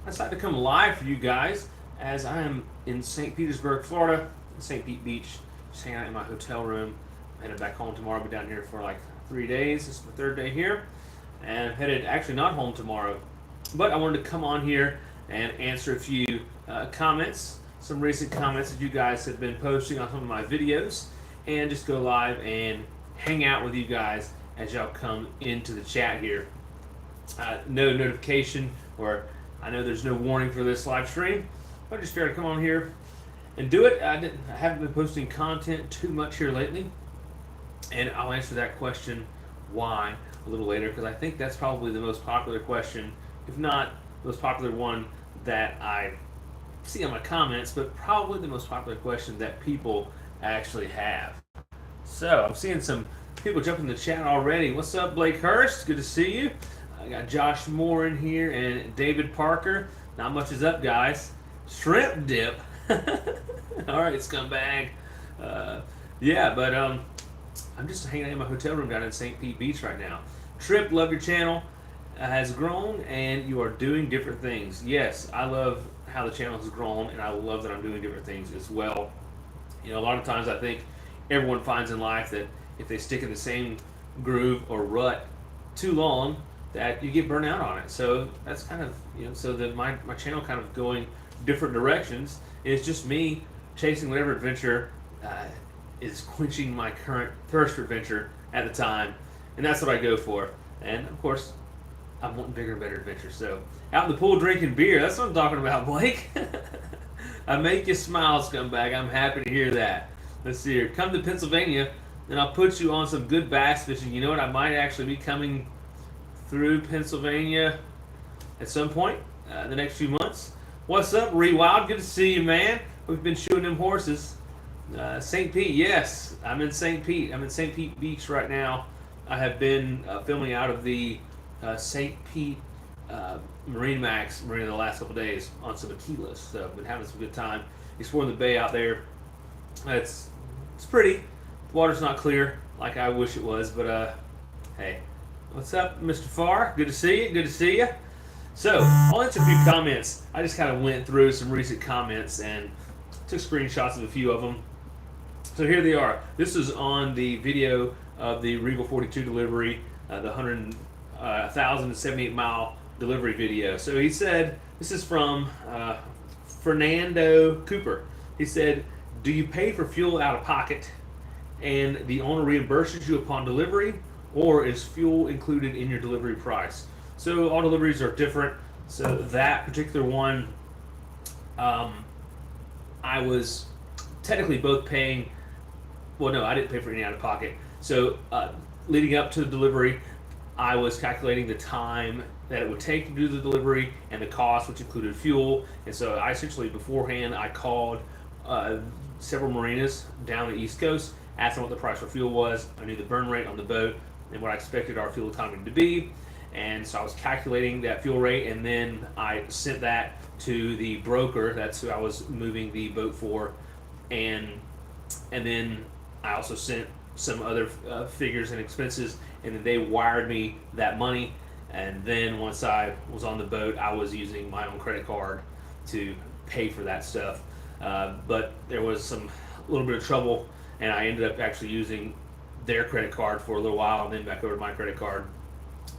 I decided to come live for you guys as I am in St. Petersburg, Florida, St. Pete Beach, just hanging out in my hotel room. I'm headed back home tomorrow. I'll be down here for like 3 days. This is my third day here, and I'm headed actually not home tomorrow, but I wanted to come on here and answer a few comments, some recent comments that you guys have been posting on some of my videos, and just go live and hang out with you guys as y'all come into the chat here. No notification, or I know there's no warning for this live stream, but I just figured to come on here and do it. I haven't been posting content too much here lately, and I'll answer that question why a little later, because I think that's probably the most popular question, if not the most popular one that I see on my comments, but probably the most popular question that people actually have. So I'm seeing some people jump in the chat already. What's up, Blake Hurst? Good to see you. I got Josh Moore in here and David Parker. Not much is up, guys. Shrimp dip. All right, scumbag. Yeah, but I'm just hanging out in my hotel room down in St. Pete Beach right now. Trip, love your channel. Has grown and you are doing different things. Yes, I love how the channel has grown, and I love that I'm doing different things as well. You know, a lot of times I think everyone finds in life that if they stick in the same groove or rut too long, that you get burnt out on it. So that's kind of, so that my channel kind of going different directions. It's just me chasing whatever adventure is quenching my current thirst for adventure at the time, and that's what I go for. And of course, I'm wanting bigger and better adventures. So out in the pool drinking beer, that's what I'm talking about, Blake. I make you smile, scumbag. I'm happy to hear that. Let's see here. Come to Pennsylvania, and I'll put you on some good bass fishing. You know what? I might actually be coming through Pennsylvania at some point the next few months. What's up, Rewild? Good to see you, man. We've been shooting them horses. St. Pete, yes. I'm in St. Pete. I'm in St. Pete Beach right now. I have been filming out of the St. Pete Marine Max Marina the last couple days on some Aquilas. So I've been having some good time exploring the bay out there. It's pretty. The water's not clear like I wish it was, but hey. What's up, Mr. Farr? Good to see you. Good to see you. So, I'll answer a few comments. I just kind of went through some recent comments and took screenshots of a few of them. So here they are. This is on the video of the Regal 42 delivery, the 1,078 mile delivery video. So he said, this is from Fernando Cooper. He said, do you pay for fuel out of pocket and the owner reimburses you upon delivery, or is fuel included in your delivery price? So all deliveries are different. So that particular one, I was technically both paying. Well, no, I didn't pay for any out of pocket. So leading up to the delivery, I was calculating the time that it would take to do the delivery and the cost, which included fuel. And so I essentially beforehand I called several marinas down the East Coast, asked them what the price for fuel was. I knew the burn rate on the boat and what I expected our fuel economy to be. And so I was calculating that fuel rate, and then I sent that to the broker. That's who I was moving the boat for. And then I also sent some other figures and expenses, and then they wired me that money. And then once I was on the boat, I was using my own credit card to pay for that stuff. But there was a little bit of trouble, and I ended up actually using their credit card for a little while, and then back over to my credit card.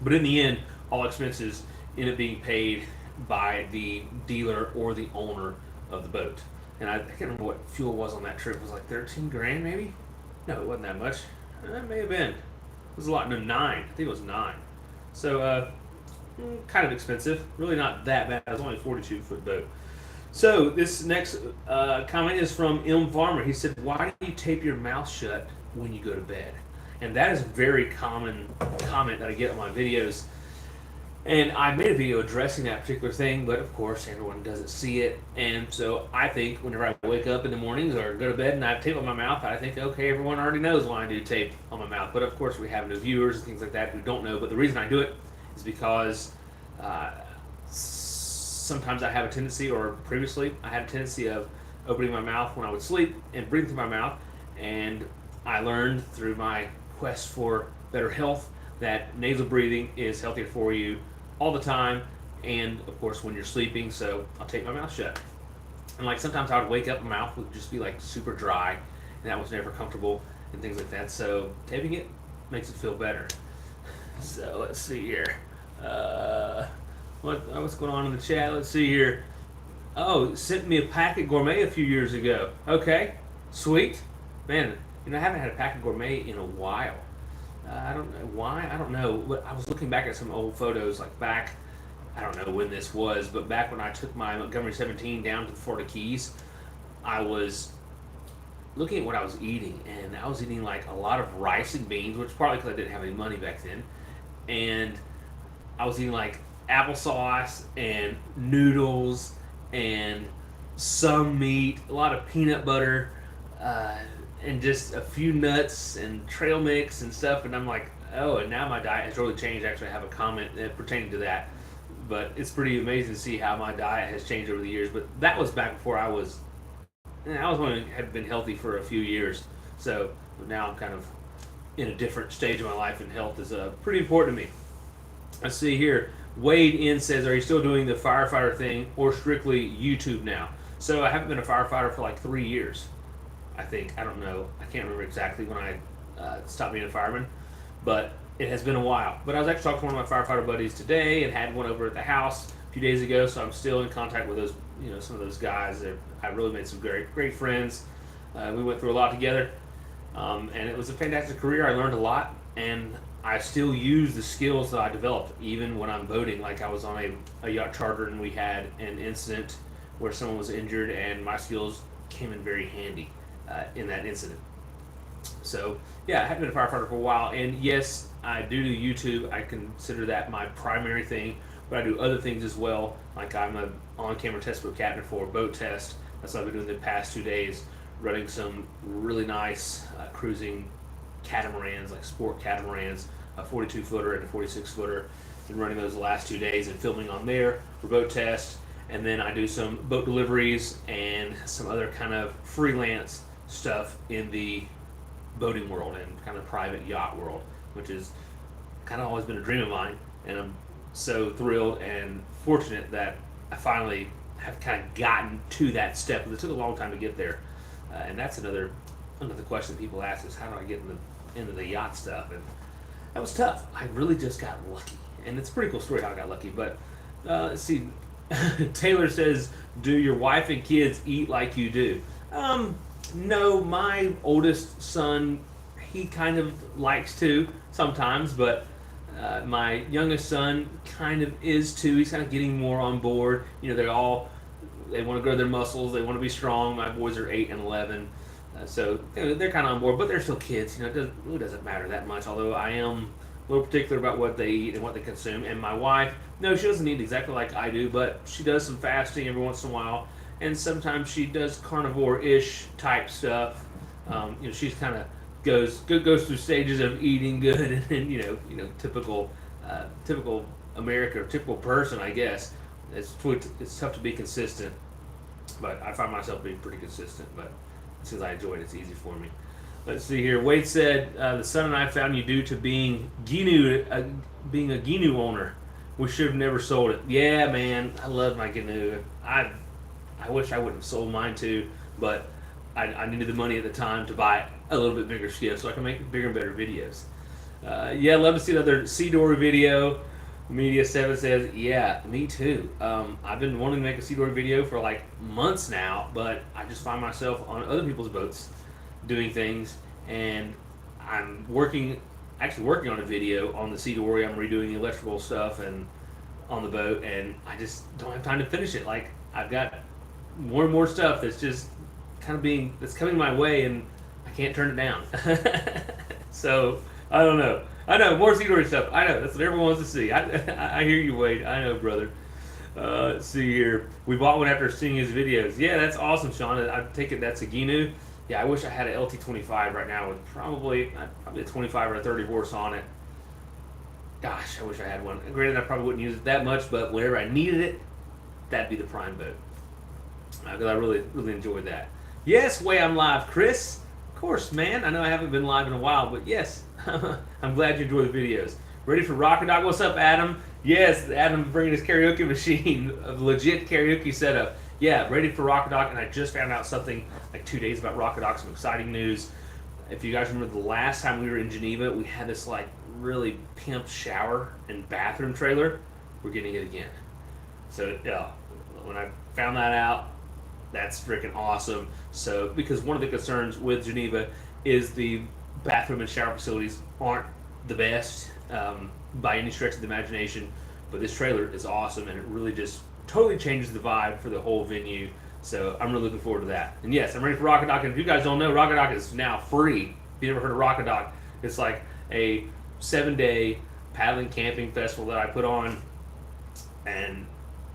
But in the end, all expenses ended up being paid by the dealer or the owner of the boat. And I can't remember what fuel was on that trip. It was like 13 grand maybe? No, it wasn't that much. It may have been. It was a lot. No, 9. I think it was 9. So, kind of expensive. Really not that bad. It was only a 42-foot boat. So, this next comment is from M. Farmer. He said, why do you tape your mouth shut when you go to bed? And that is a very common comment that I get on my videos. And I made a video addressing that particular thing, but of course everyone doesn't see it. And so I think whenever I wake up in the mornings or go to bed and I have tape on my mouth, I think, okay, everyone already knows why I do tape on my mouth. But of course we have no viewers and things like that who don't know. But the reason I do it is because sometimes I have a tendency, or previously I had a tendency of opening my mouth when I would sleep and breathing through my mouth. And I learned through my quest for better health that nasal breathing is healthier for you all the time, and of course when you're sleeping. So I'll tape my mouth shut. And like sometimes I would wake up, my mouth would just be like super dry, and that was never comfortable and things like that. So taping it makes it feel better. So let's see here. What's going on in the chat? Let's see here. Oh, sent me a packet gourmet a few years ago. Okay, sweet, man. I haven't had a packet gourmet in a while. I don't know why. I don't know. But I was looking back at some old photos, like back. I don't know when this was, but back when I took my Montgomery 17 down to the Florida Keys, I was looking at what I was eating, and I was eating like a lot of rice and beans, which partly because I didn't have any money back then, and I was eating like applesauce and noodles and some meat, a lot of peanut butter, and just a few nuts and trail mix and stuff. And I'm like, oh, and now my diet has really changed. Actually, I have a comment pertaining to that. But it's pretty amazing to see how my diet has changed over the years. But that was back before I was only had been healthy for a few years. So now I'm kind of in a different stage of my life, and health is pretty important to me. Let's see here. Wade in says, are you still doing the firefighter thing or strictly YouTube now? So I haven't been a firefighter for like 3 years, I think. I don't know. I can't remember exactly when I stopped being a fireman, but it has been a while. But I was actually talking to one of my firefighter buddies today and had one over at the house a few days ago, so I'm still in contact with those, some of those guys. I really made some great friends. We went through a lot together, and it was a fantastic career. I learned a lot, and I still use the skills that I developed even when I'm boating. Like I was on a yacht charter, and we had an incident where someone was injured, and my skills came in very handy in that incident. So yeah, I have been a firefighter for a while, and yes, I do YouTube. I consider that my primary thing, but I do other things as well. Like I'm a on-camera test boat captain for a boat test. That's what I've been doing the past 2 days, running some really nice cruising catamarans, like sport catamarans, a 42-footer and a 46-footer, and running those the last 2 days and filming on there for boat tests. And then I do some boat deliveries and some other kind of freelance stuff in the boating world and kind of private yacht world, which is kind of always been a dream of mine. And I'm so thrilled and fortunate that I finally have kind of gotten to that step. It took a long time to get there, and that's another question people ask is, how do I get into the yacht stuff? And that was tough. I really just got lucky, and it's a pretty cool story how I got lucky. But let's see. Taylor says, do your wife and kids eat like you do? No, my oldest son, he kind of likes to sometimes, but my youngest son kind of is too. He's kind of getting more on board. They want to grow their muscles. They want to be strong. My boys are 8 and 11. So they're kind of on board, but they're still kids. It really doesn't matter that much, although I am a little particular about what they eat and what they consume. And my wife, no, she doesn't eat exactly like I do, but she does some fasting every once in a while, and sometimes she does carnivore-ish type stuff. She's kind of goes through stages of eating good and typical America, or typical person, I guess. It's tough to be consistent, but I find myself being pretty consistent. But since I enjoy it, it's easy for me. Let's see here. Wade said, the son and I found you due to being a Ginu owner. We should have never sold it. Yeah, man, I love my Ginu. I wish I wouldn't have sold mine too, but I needed the money at the time to buy a little bit bigger skiff so I can make bigger and better videos. Yeah, I'd love to see another Sea Dory video. Media 7 says, yeah, me too. I've been wanting to make a Sea Dory video for like months now, but I just find myself on other people's boats doing things, and I'm actually working on a video on the Sea Dory. I'm redoing the electrical stuff and on the boat, and I just don't have time to finish it. Like, I've got more and more stuff that's just that's coming my way, and I can't turn it down. So I don't know. I know, more Sea Dory stuff. I know, that's what everyone wants to see. I hear you, Wade. I know, brother. Let's see here. We bought one after seeing his videos. Yeah, that's awesome, Sean. I take it that's a Ginu. Yeah, I wish I had an LT25 right now with probably a 25 or a 30 horse on it. Gosh, I wish I had one. Granted, I probably wouldn't use it that much, but whenever I needed it, that'd be the prime boat. Because I really enjoyed that. Yes, way I'm live, Chris. Of course, man. I know I haven't been live in a while, but yes, I'm glad you enjoy the videos. Ready for Rocket Dog? What's up, Adam? Yes, Adam bringing his karaoke machine, a legit karaoke setup. Yeah, ready for Rockadoc, and I just found out something like 2 days about Rockadoc, some exciting news. If you guys remember the last time we were in Geneva, we had this like really pimped shower and bathroom trailer. We're getting it again. So yeah, when I found that out, that's freaking awesome. So because one of the concerns with Geneva is the bathroom and shower facilities aren't the best by any stretch of the imagination, but this trailer is awesome and it really just totally changes the vibe for the whole venue. So I'm really looking forward to that. And yes, I'm ready for Rockadoc. And if you guys don't know, Rockadoc is now free. If you never heard of Rockadoc, it's like a 7-day paddling camping festival that I put on, and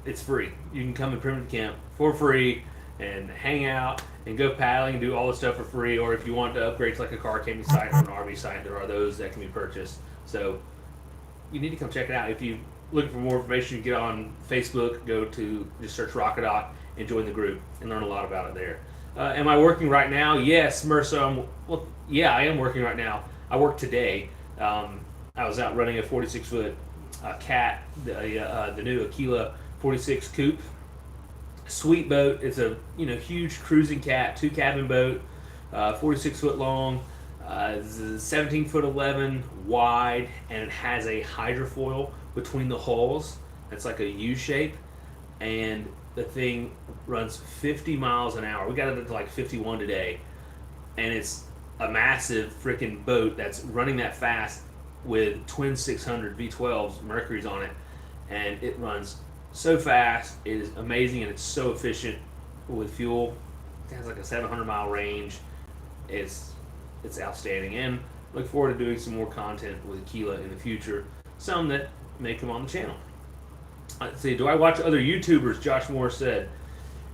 it's free. You can come and primitive camp for free and hang out and go paddling and do all the stuff for free. Or if you want to upgrade to like a car camping site or an RV site, there are those that can be purchased. So you need to come check it out. If you're looking for more information, you get on Facebook, go to just search Rockadoc and join the group and learn a lot about it there. Am I working right now? Yes, Mercer. Well, yeah, I am working right now. I work today. I was out running a 46-foot cat, the new Aquila 46 coupe. Sweet boat. It's a huge cruising cat, 2-cabin boat, 46 foot long, 17 foot 11 wide, and it has a hydrofoil between the hulls. It's like a U shape, and the thing runs 50 miles an hour. We got it to like 51 today, and it's a massive freaking boat that's running that fast with twin 600 V12s Mercury's on it, and it runs so fast. It is amazing, and it's so efficient with fuel. It has like a 700-mile range. It's outstanding, and look forward to doing some more content with Aquila in the future. Some that may come on the channel. Let's see. Do I watch other YouTubers? Josh Moore said.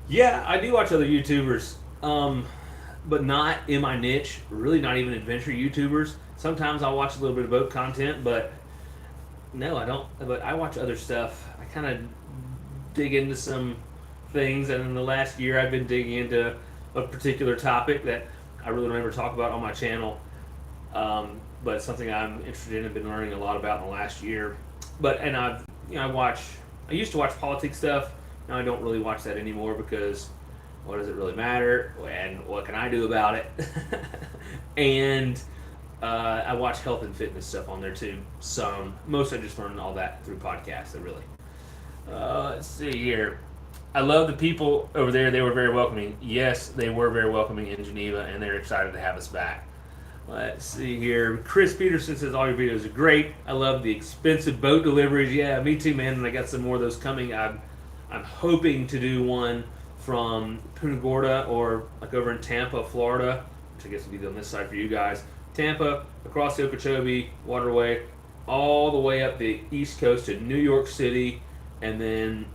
Yeah, I do watch other YouTubers, but not in my niche. Really, not even adventure YouTubers. Sometimes I'll watch a little bit of boat content, but no, I don't. But I watch other stuff. I kind of dig into some things, and in the last year, I've been digging into a particular topic that I really don't ever talk about on my channel, but it's something I'm interested in and been learning a lot about in the last year. I used to watch politics stuff. Now I don't really watch that anymore because what does it really matter, and what can I do about it? And I watch health and fitness stuff on there too. Most I just learned all that through podcasts. Really. Let's see here. I love the people over there. They were very welcoming. Yes, they were very welcoming in Geneva, and they're excited to have us back. Let's see here. Chris Peterson says all your videos are great. I love the expensive boat deliveries. Yeah, me too, man. And I got some more of those coming. I'm hoping to do one from Punta Gorda or like over in Tampa, Florida, which I guess would be on this side for you guys. Tampa, across the Okeechobee Waterway, all the way up the East Coast to New York City, and then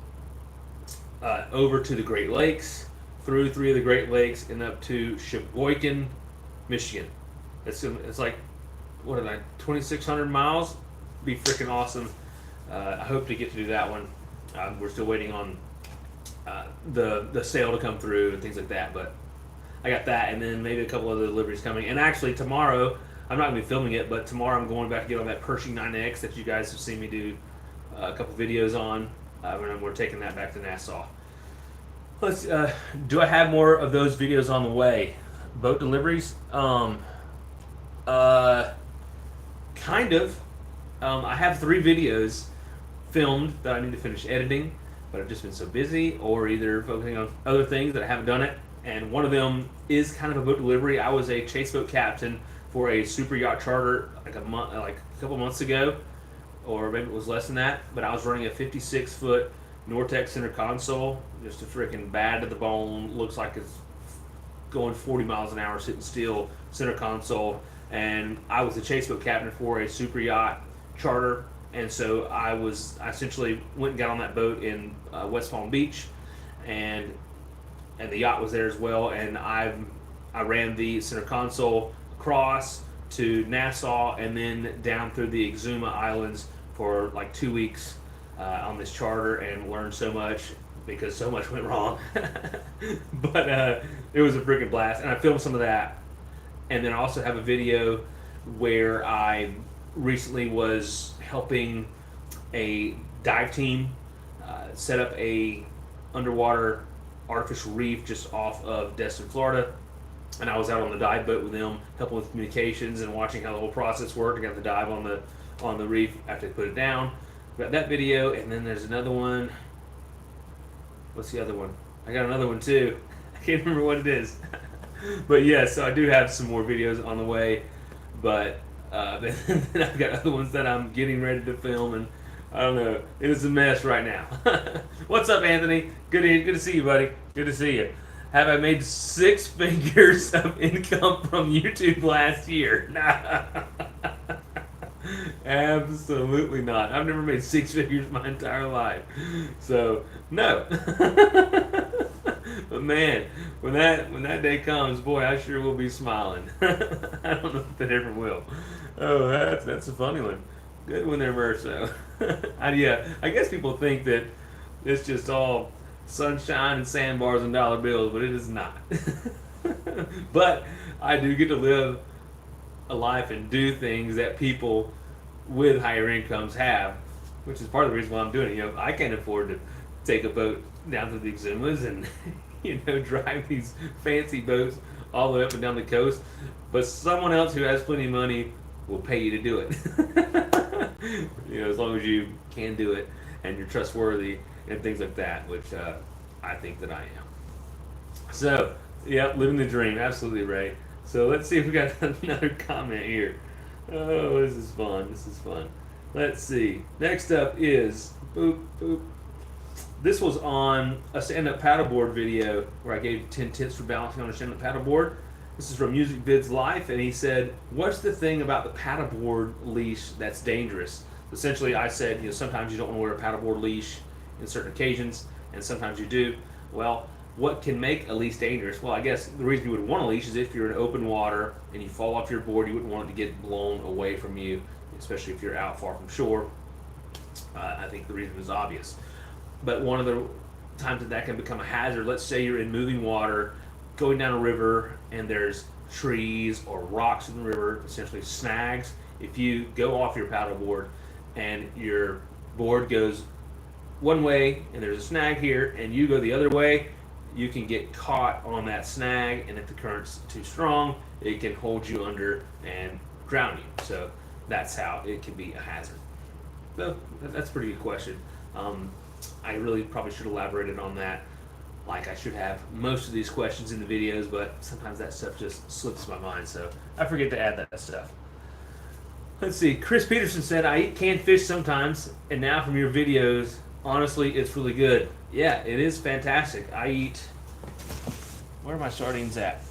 over to the Great Lakes, through 3 of the Great Lakes, and up to Sheboygan, Michigan. It's like, 2,600 miles? Be freaking awesome. I hope to get to do that one. We're still waiting on the sale to come through and things like that, but I got that, and then maybe a couple other deliveries coming. And actually tomorrow, I'm not going to be filming it, but tomorrow I'm going back to get on that Pershing 9X that you guys have seen me do a couple videos on. And we're taking that back to Nassau. Do I have more of those videos on the way? Boat deliveries? Kind of. I have 3 videos filmed that I need to finish editing, but I've just been so busy or either focusing on other things that I haven't done it. And one of them is kind of a boat delivery. I was a chase boat captain for a super yacht charter like a couple months ago, or maybe it was less than that. But I was running a 56-foot Nortex center console, just a freaking bad to the bone. Looks like it's going 40 miles an hour sitting still center console. And I was the chase boat captain for a super yacht charter. And so I essentially went and got on that boat in West Palm Beach, and the yacht was there as well. And I ran the center console across to Nassau and then down through the Exuma Islands for like 2 weeks on this charter, and learned so much because so much went wrong. But it was a freaking blast, and I filmed some of that. And then I also have a video where I recently was helping a dive team set up a underwater artificial reef just off of Destin, Florida. And I was out on the dive boat with them, helping with communications and watching how the whole process worked. I got the dive on the reef after they put it down. Got that video, and then there's another one. What's the other one? I got another one too. I can't remember what it is. But yeah, so I do have some more videos on the way. But then I've got other ones that I'm getting ready to film, and I don't know. It is a mess right now. What's up, Anthony? Good to see you, buddy. Good to see you. Have I made 6 figures of income from YouTube last year? Nah. Absolutely not. I've never made 6 figures my entire life. So, no. But man, when that day comes, boy, I sure will be smiling. I don't know if that ever will. Oh, that's a funny one. Good one there, Verso. Yeah, I guess people think that it's just all sunshine and sandbars and dollar bills, but it is not. But I do get to live a life and do things that people with higher incomes have, which is part of the reason why I'm doing it. You know, I can't afford to take a boat down to the Exumas and drive these fancy boats all the way up and down the coast, but someone else who has plenty of money will pay you to do it. As long as you can do it and you're trustworthy and things like that, which I think that I am. So, yeah, living the dream, absolutely right. So let's see if we got another comment here. Oh, this is fun. This is fun. Let's see. Next up is boop boop. This was on a stand-up paddleboard video where I gave 10 tips for balancing on a stand-up paddleboard. This is from Music Vids Life, and he said, "What's the thing about the paddleboard leash that's dangerous?" Essentially, I said, sometimes you don't want to wear a paddleboard leash in certain occasions, and sometimes you do. Well, what can make a leash dangerous? Well, I guess the reason you would want a leash is if you're in open water and you fall off your board, you wouldn't want it to get blown away from you, especially if you're out far from shore. I think the reason is obvious. But one of the times that can become a hazard, let's say you're in moving water, going down a river, and there's trees or rocks in the river, essentially snags. If you go off your paddleboard and your board goes one way and there's a snag here and you go the other way, you can get caught on that snag, and if the current's too strong, it can hold you under and drown you. So that's how it can be a hazard. So that's a pretty good question. I really probably should have elaborated on that, like I should have most of these questions in the videos, but sometimes that stuff just slips my mind, so I forget to add that stuff. Let's see. Chris Peterson said, "I eat canned fish sometimes, and now from your videos, honestly, it's really good." Yeah, it is fantastic. I eat... Where are my sardines at?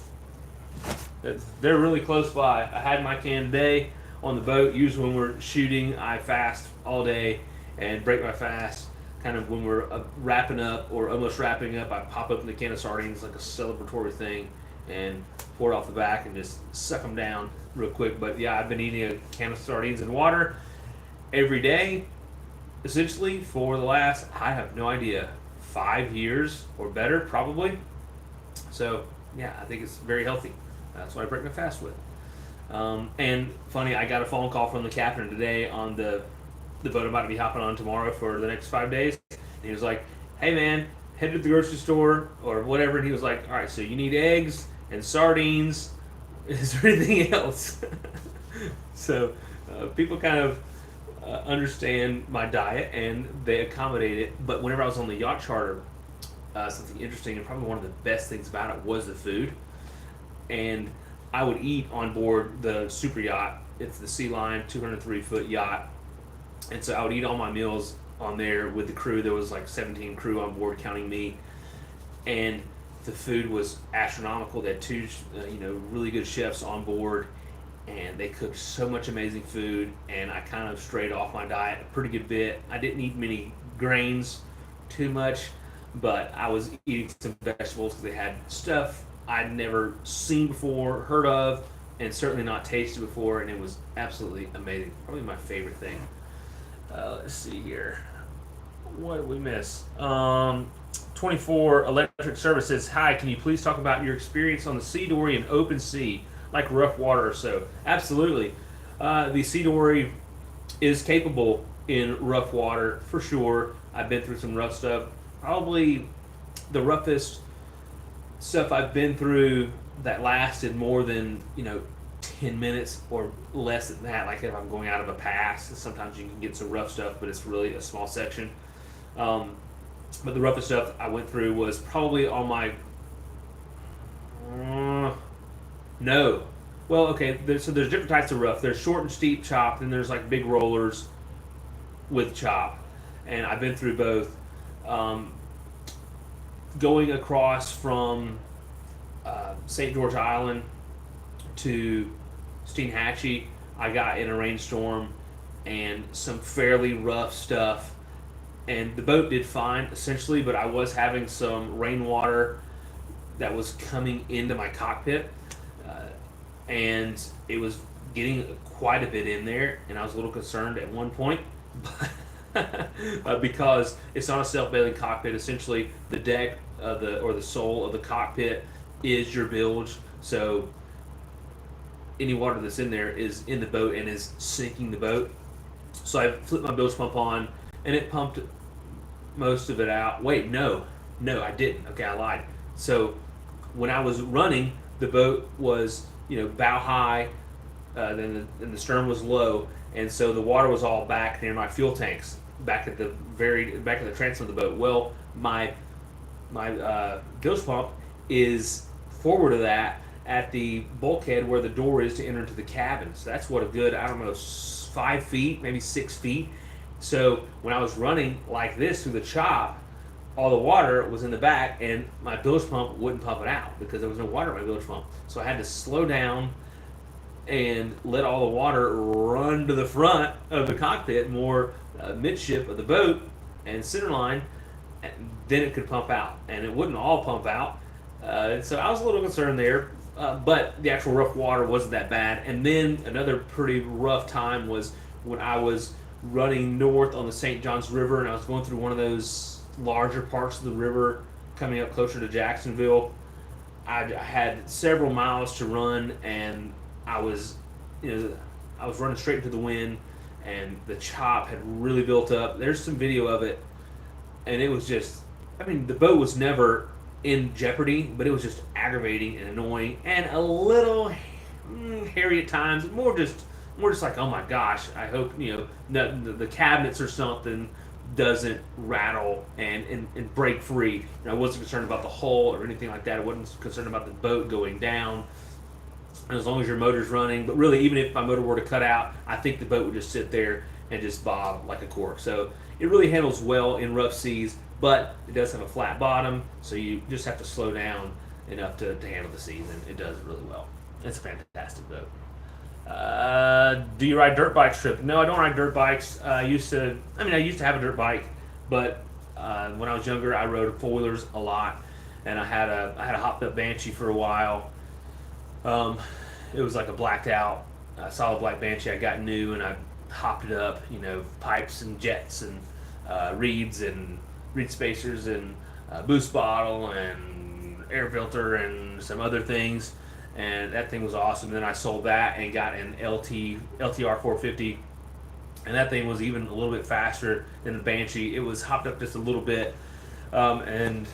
They're really close by. I had my can today on the boat. Usually when we're shooting, I fast all day and break my fast. Kind of when we're wrapping up or almost wrapping up, I pop open the can of sardines like a celebratory thing and pour it off the back and just suck them down real quick. But yeah, I've been eating a can of sardines and water every day, essentially for the last, I have no idea, 5 years or better, probably. So yeah, I think it's very healthy. That's what I break my fast with. And funny, I got a phone call from the captain today on the boat I'm about to be hopping on tomorrow for the next 5 days. And he was like, "Hey man, head to the grocery store or whatever." And he was like, "All right, so you need eggs and sardines. Is there anything else?" So people kind of understand my diet and they accommodate it. But whenever I was on the yacht charter, something interesting and probably one of the best things about it was the food. And I would eat on board the super yacht. It's the Sea Lion 203-foot yacht. And so I would eat all my meals on there with the crew. There was like 17 crew on board, counting me. And the food was astronomical. They had 2, really good chefs on board, and they cooked so much amazing food. And I kind of strayed off my diet a pretty good bit. I didn't eat many grains too much, but I was eating some vegetables because they had stuff I'd never seen before, heard of, and certainly not tasted before. And it was absolutely amazing. Probably my favorite thing. Let's see here. What did we miss? 24 Electric Services. "Hi, can you please talk about your experience on the Sea Dory in open sea, like rough water or so?" Absolutely. The Sea Dory is capable in rough water for sure. I've been through some rough stuff. Probably the roughest stuff I've been through that lasted more than 10 minutes or less than that. Like if I'm going out of a pass, sometimes you can get some rough stuff, but it's really a small section. Um, but the roughest stuff I went through was probably on my no. Well, okay. So there's different types of rough. There's short and steep chop, then there's like big rollers with chop, and I've been through both. Um, Going across from St. George Island to Steenhatchee, I got in a rainstorm and some fairly rough stuff. And the boat did fine essentially, but I was having some rainwater that was coming into my cockpit, uh, and it was getting quite a bit in there, and I was a little concerned at one point. Because it's not a self-bailing cockpit. Essentially, the deck or the sole of the cockpit is your bilge. So any water that's in there is in the boat and is sinking the boat. So I flipped my bilge pump on, and it pumped most of it out. Wait, no, I didn't. Okay, I lied. So when I was running, the boat was bow high, then the stern was low, and so the water was all back near my fuel tanks, back at the transom of the boat. Well, my bilge pump is forward of that at the bulkhead where the door is to enter into the cabin. So that's what a good, I don't know, 5 feet, maybe 6 feet. So when I was running like this through the chop, all the water was in the back, and my bilge pump wouldn't pump it out because there was no water in my bilge pump. So I had to slow down and let all the water run to the front of the cockpit, more midship of the boat and centerline, and then it could pump out. And it wouldn't all pump out. So I was a little concerned there, but the actual rough water wasn't that bad. And then another pretty rough time was when I was running north on the St. Johns River, and I was going through one of those larger parts of the river coming up closer to Jacksonville. I had several miles to run, and I was running straight into the wind, and the chop had really built up. There's some video of it, and it was just, I mean, the boat was never in jeopardy, but it was just aggravating and annoying and a little hairy at times. More just like, oh my gosh, I hope the cabinets or something doesn't rattle and break free. I wasn't concerned about the hull or anything like that. I wasn't concerned about the boat going down, as long as your motor's running. But really, even if my motor were to cut out, I think the boat would just sit there and just bob like a cork. So it really handles well in rough seas, but it does have a flat bottom, so you just have to slow down enough to handle the seas, and it does it really well. It's a fantastic boat. Do you ride dirt bikes, Trip? No, I don't ride dirt bikes. I used to have a dirt bike, but when I was younger, I rode four wheelers a lot, and I had a hopped up Banshee for a while. It was like a blacked out, solid black Banshee. I got new, and I hopped it up, pipes and jets and reeds and reed spacers and boost bottle and air filter and some other things. And that thing was awesome. Then I sold that and got an LTR 450, and that thing was even a little bit faster than the Banshee. It was hopped up just a little bit, and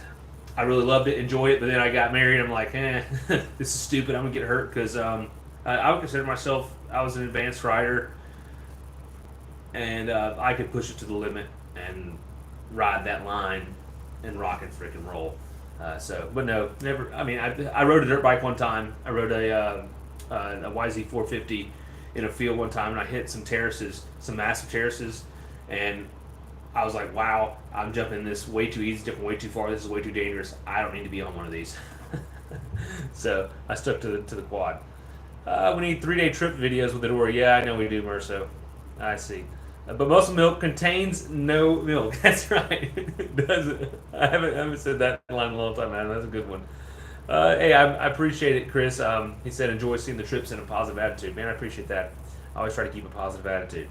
I really loved it, enjoyed it. But then I got married. I'm like, this is stupid. I'm gonna get hurt because I would consider myself, I was an advanced rider, and I could push it to the limit and ride that line and rock and freaking roll. But no, never. I mean, I rode a dirt bike one time. I rode a YZ 450 in a field one time, and I hit some terraces, some massive terraces, and I was like, wow, I'm jumping this way too easy, jumping way too far. This is way too dangerous. I don't need to be on one of these. So I stuck to the quad. We need 3-day trip videos with the door. Yeah, I know we do, Merso. I see. But muscle milk contains no milk. That's right. Does it? I haven't said that line in a long time, man. That's a good one. Hey, I appreciate it, Chris. He said enjoy seeing the trips in a positive attitude. Man, I appreciate that. I always try to keep a positive attitude.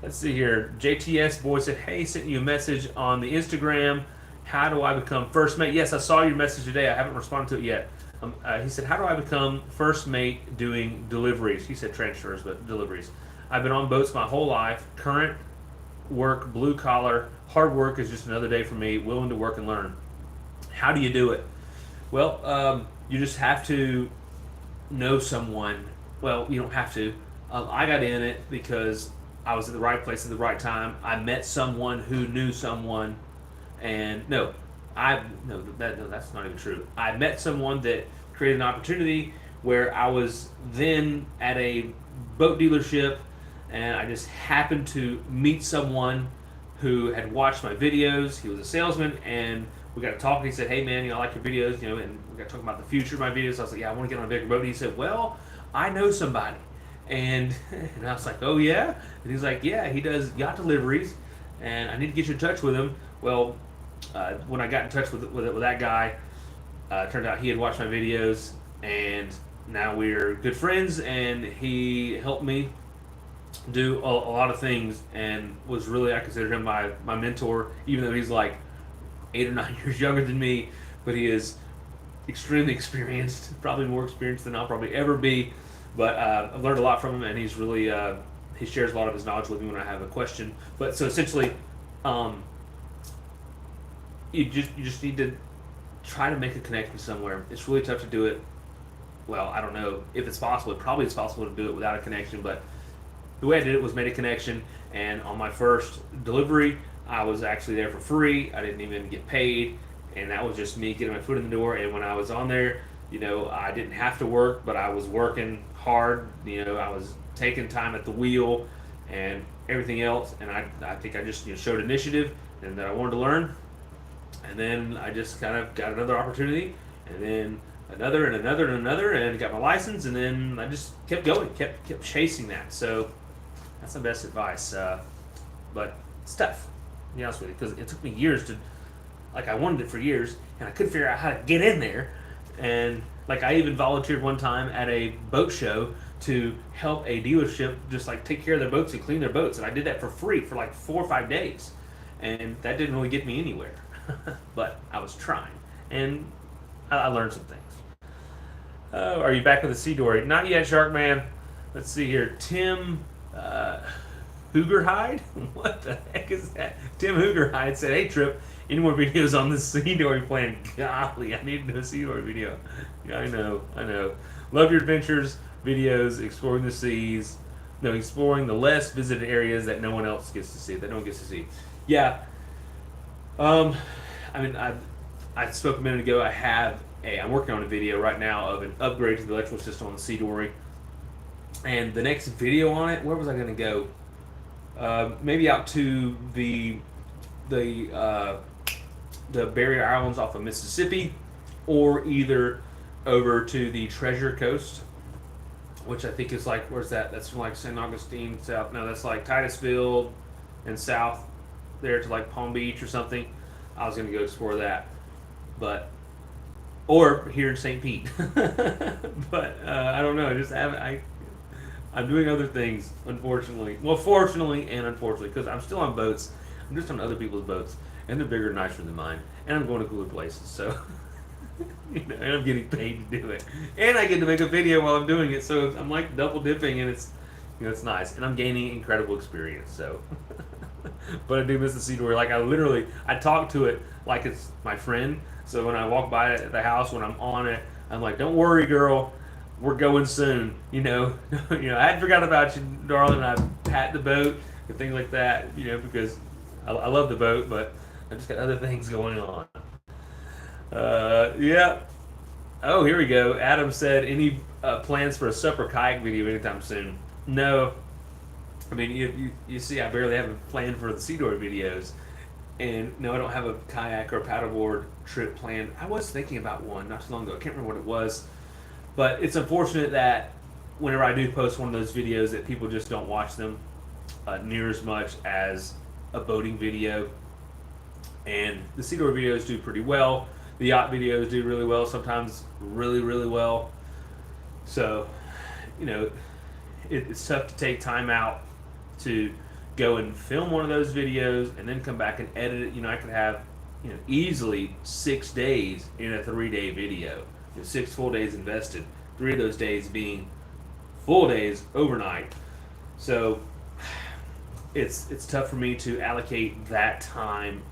Let's see here. JTS boy said, hey, sent you a message on the Instagram. How do I become first mate? Yes, I saw your message today. I haven't responded to it yet. He said, how do I become first mate doing deliveries? He said transfers, but deliveries. I've been on boats my whole life. Current work, blue collar, hard work is just another day for me, willing to work and learn. How do you do it? Well, you just have to know someone. Well, you don't have to. I got in it because I was at the right place at the right time. I met someone who knew someone, and no, that's not even true. I met someone that created an opportunity where I was then at a boat dealership, and I just happened to meet someone who had watched my videos. He was a salesman, and we got to talking. He said, "Hey man, I like your videos, and we got to talk about the future of my videos." I was like, "Yeah, I want to get on a bigger boat." And he said, "Well, I know somebody," and and I was like, "Oh yeah," and he's like, "Yeah, he does yacht deliveries, and I need to get you in touch with him." Well, when I got in touch with that guy, turned out he had watched my videos, and now we're good friends, and he helped me do a lot of things, and was really, I consider him my mentor, even though he's like 8 or 9 years younger than me, but he is extremely experienced, probably more experienced than I'll probably ever be. But I've learned a lot from him, and he's really he shares a lot of his knowledge with me when I have a question. But so essentially, um, you just need to try to make a connection somewhere. It's really tough to do it. Well, I don't know if it's possible. It probably is possible to do it without a connection, but the way I did it was made a connection. And on my first delivery, I was actually there for free. I didn't even get paid, and that was just me getting my foot in the door. And when I was on there, I didn't have to work, but I was working hard. I was taking time at the wheel and everything else. And I think I just showed initiative and that I wanted to learn. And then I just kind of got another opportunity, and then another and another and another, and got my license. And then I just kept going, kept chasing that. So that's the best advice. But it's tough, to be honest with you, because it took me years to, like, I wanted it for years, and I couldn't figure out how to get in there. And like, I even volunteered one time at a boat show to help a dealership just like take care of their boats and clean their boats, and I did that for free for like 4 or 5 days, and that didn't really get me anywhere. But I was trying, and I learned some things. Are you back with the Sea Dory? Not yet, Shark Man. Let's see here. Tim Hoogerhide? What the heck is that? Tim Hoogerhide said, "Hey Trip, any more videos on the Sea Dory plan?" Golly, I need to do a Sea Dory video. Yeah, I know. Love your adventures, videos, exploring the seas. No, exploring the less visited areas that no one else gets to see, that no one gets to see. Yeah. I spoke a minute ago. I'm working on a video right now of an upgrade to the electrical system on the Sea Dory. And the next video on it, where was I going to go? Maybe out to the barrier islands off of Mississippi, or either over to the Treasure Coast, which I think is like, where's that? That's from like St. Augustine south. No, that's like Titusville and south there to like Palm Beach or something. I was going to go explore that, or here in St. Pete. But I don't know. I'm doing other things, unfortunately. Well, fortunately and unfortunately, because I'm still on boats. I'm just on other people's boats, and they're bigger and nicer than mine, and I'm going to cooler places. So, and I'm getting paid to do it, and I get to make a video while I'm doing it. So I'm like double dipping, and it's nice, and I'm gaining incredible experience. So, but I do miss the Sea Dory. Like, I talk to it like it's my friend. So when I walk by it at the house, when I'm on it, I'm like, "Don't worry, girl. We're going soon." I hadn't forgot about you, darling. I pat the boat and things like that, because I love the boat, but I just got other things going on. Yeah. Oh, here we go. Adam said, "Any plans for a supper kayak video anytime soon?" No. I mean, you see, I barely have a plan for the Sea Dory videos. And no, I don't have a kayak or paddleboard trip planned. I was thinking about one not too long ago. I can't remember what it was. But it's unfortunate that whenever I do post one of those videos, that people just don't watch them near as much as a boating video. And the Sea Dory videos do pretty well. The yacht videos do really well, sometimes really, really well. So, it's tough to take time out to go and film one of those videos and then come back and edit it. I could have, easily 6 days in a 3-day video. 6 full days invested. 3 of those days being full days overnight. So it's tough for me to allocate that time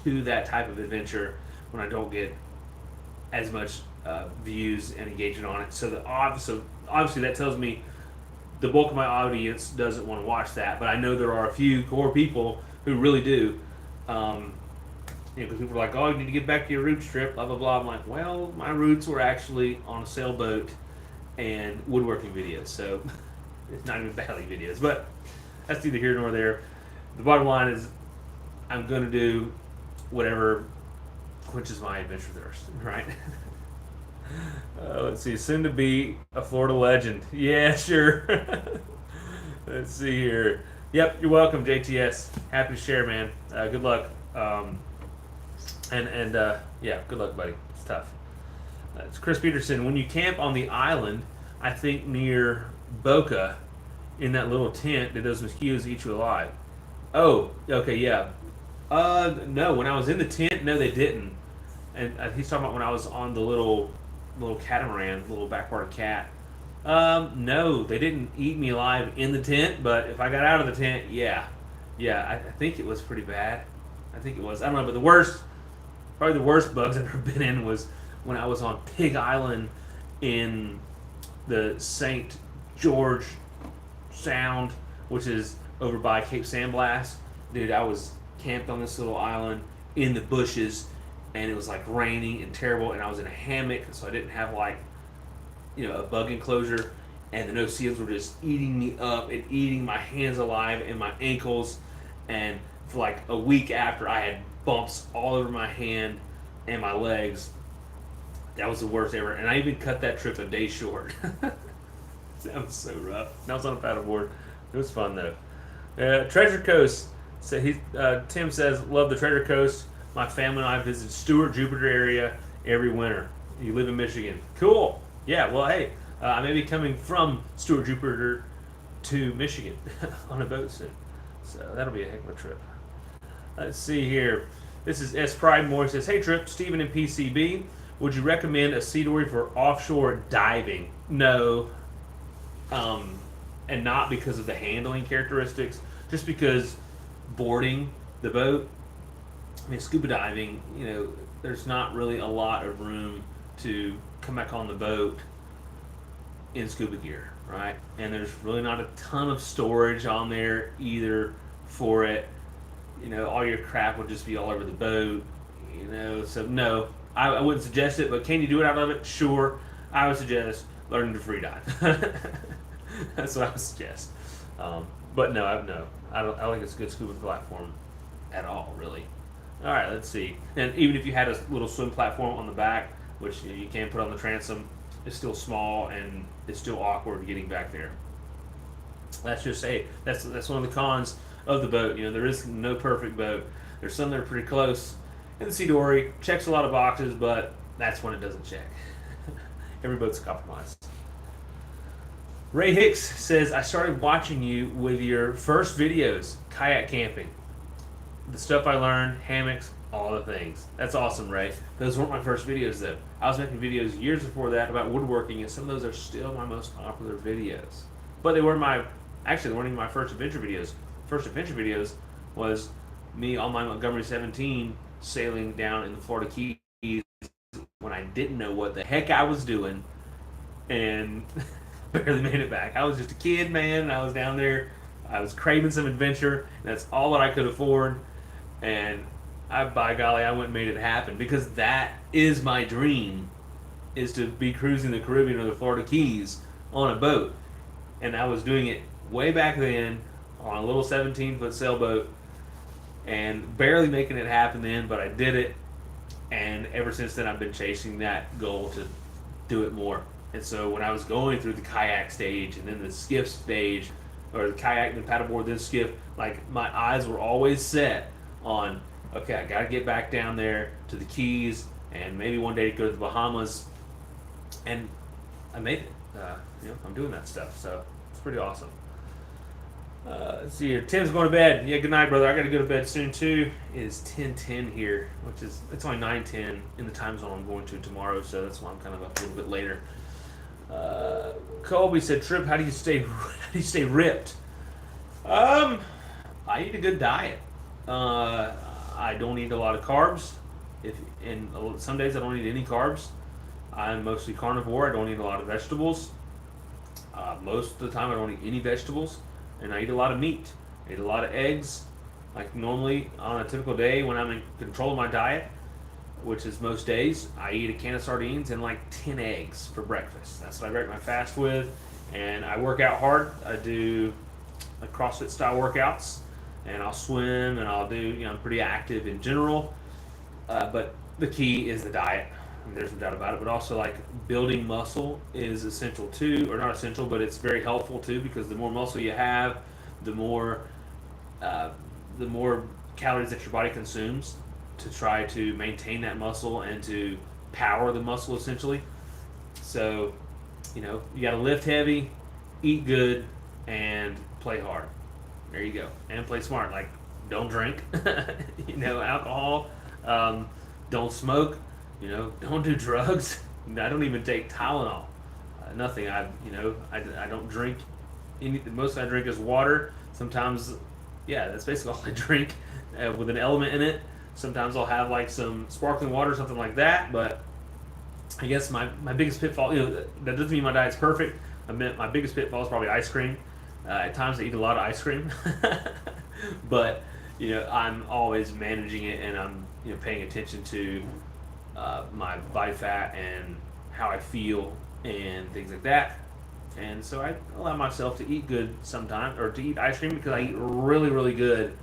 to that type of adventure when I don't get as much views and engagement on it. So obviously that tells me the bulk of my audience doesn't want to watch that, but I know there are a few core people who really do. Um, because people are like, "Oh, you need to get back to your roots trip," blah blah blah. I'm like, well, my roots were actually on a sailboat and woodworking videos, so it's not even Bali videos. But that's neither here nor there. The bottom line is, I'm gonna do whatever quenches my adventure thirst, right? Let's see, soon to be a Florida legend. Yeah, sure. Let's see here. Yep, you're welcome, JTS. Happy to share, man. Good luck. Yeah, good luck, buddy. It's tough. It's Chris Peterson. When you camp on the island, I think near Boca, in that little tent, did those mosquitoes eat you alive? Oh, okay, yeah. No. When I was in the tent, no, they didn't. And he's talking about when I was on the little catamaran, little backwater cat. No, they didn't eat me alive in the tent, but if I got out of the tent, yeah, yeah, I think it was pretty bad. I think it was. I don't know, but probably the worst bugs I've ever been in was when I was on Pig Island in the St. George Sound, which is over by Cape San Blas. Dude, I was camped on this little island in the bushes, and it was like raining and terrible, and I was in a hammock, so I didn't have like, a bug enclosure, and the no-see-ums were just eating me up and eating my hands alive and my ankles, and for like a week after, I had bumps all over my hand and my legs. That was the worst ever, and I even cut that trip a day short. That was so rough. That was on a paddleboard. It was fun though. Treasure Coast. Tim says, love the Treasure Coast. My family and I visit Stewart, Jupiter area every winter. You live in Michigan. Cool. Yeah, well, hey, I may be coming from Stewart, Jupiter to Michigan on a boat soon. So that'll be a heck of a trip. Let's see here. This is S. Pride Moore. He says, hey, Trip, Stephen and PCB, would you recommend a sea dory for offshore diving? No. And not because of the handling characteristics, just because boarding the boat, scuba diving, there's not really a lot of room to come back on the boat in scuba gear, right? And there's really not a ton of storage on there either for it. All your crap would just be all over the boat, so no, I wouldn't suggest it, but can you do it out of it? Sure. I would suggest learning to free dive. That's what I would suggest. But no, I don't think it's a good scuba platform at all, really. All right, let's see. And even if you had a little swim platform on the back, which you can put on the transom, it's still small and it's still awkward getting back there. Let's just say that's one of the cons of the boat. There is no perfect boat. There's some that are pretty close. And the Sea Dory checks a lot of boxes, but that's when it doesn't check. Every boat's compromised. Ray Hicks says, I started watching you with your first videos, kayak camping. The stuff I learned, hammocks, all the things. That's awesome, Ray. Those weren't my first videos, though. I was making videos years before that about woodworking, and some of those are still my most popular videos. But they weren't even my first adventure videos. First adventure videos was me on my Montgomery 17 sailing down in the Florida Keys when I didn't know what the heck I was doing and barely made it back. I was just a kid, man, and I was down there. I was craving some adventure, and that's all that I could afford. And by golly, I went and made it happen, because that is my dream, is to be cruising the Caribbean or the Florida Keys on a boat. And I was doing it way back then on a little 17-foot sailboat and barely making it happen then, but I did it. And ever since then, I've been chasing that goal to do it more. And so when I was going through the kayak stage and then the skiff stage, or the kayak and the paddleboard, then skiff, like my eyes were always set on, okay, I got to get back down there to the Keys and maybe one day go to the Bahamas. And I made it. I'm doing that stuff, so it's pretty awesome. Let's see here. Tim's going to bed. Yeah, good night, brother. I got to go to bed soon too. It is 10:10 here, it's only 9:10 in the time zone I'm going to tomorrow, so that's why I'm kind of up a little bit later. Colby said, "Trip, how do you stay ripped?" I eat a good diet. Uh, I don't eat a lot of carbs. If and some days I don't eat any carbs. I'm mostly carnivore. I don't eat a lot of vegetables. Most of the time, I don't eat any vegetables, and I eat a lot of meat. I eat a lot of eggs. Like normally on a typical day when I'm in control of my diet, which is most days, I eat a can of sardines and like 10 eggs for breakfast. That's what I break my fast with. And I work out hard. I do like CrossFit style workouts, and I'll swim and I'll do, I'm pretty active in general. But the key is the diet. And there's no doubt about it. But also, like building muscle is essential too, or not essential, but it's very helpful too because the more muscle you have, the more uh, the more calories that your body consumes to try to maintain that muscle and to power the muscle essentially. So, you got to lift heavy, eat good, and play hard. There you go. And play smart. Like, don't drink, alcohol. Don't smoke. Don't do drugs. I don't even take Tylenol. Nothing. I don't drink. The most I drink is water. Sometimes, yeah, that's basically all I drink with an element in it. Sometimes I'll have like some sparkling water, something like that. But I guess my biggest pitfall, that doesn't mean my diet's perfect. I mean, my biggest pitfall is probably ice cream. At times I eat a lot of ice cream, but I'm always managing it, and I'm paying attention to my body fat and how I feel and things like that. And so I allow myself to eat good sometimes, or to eat ice cream because I eat really, really good,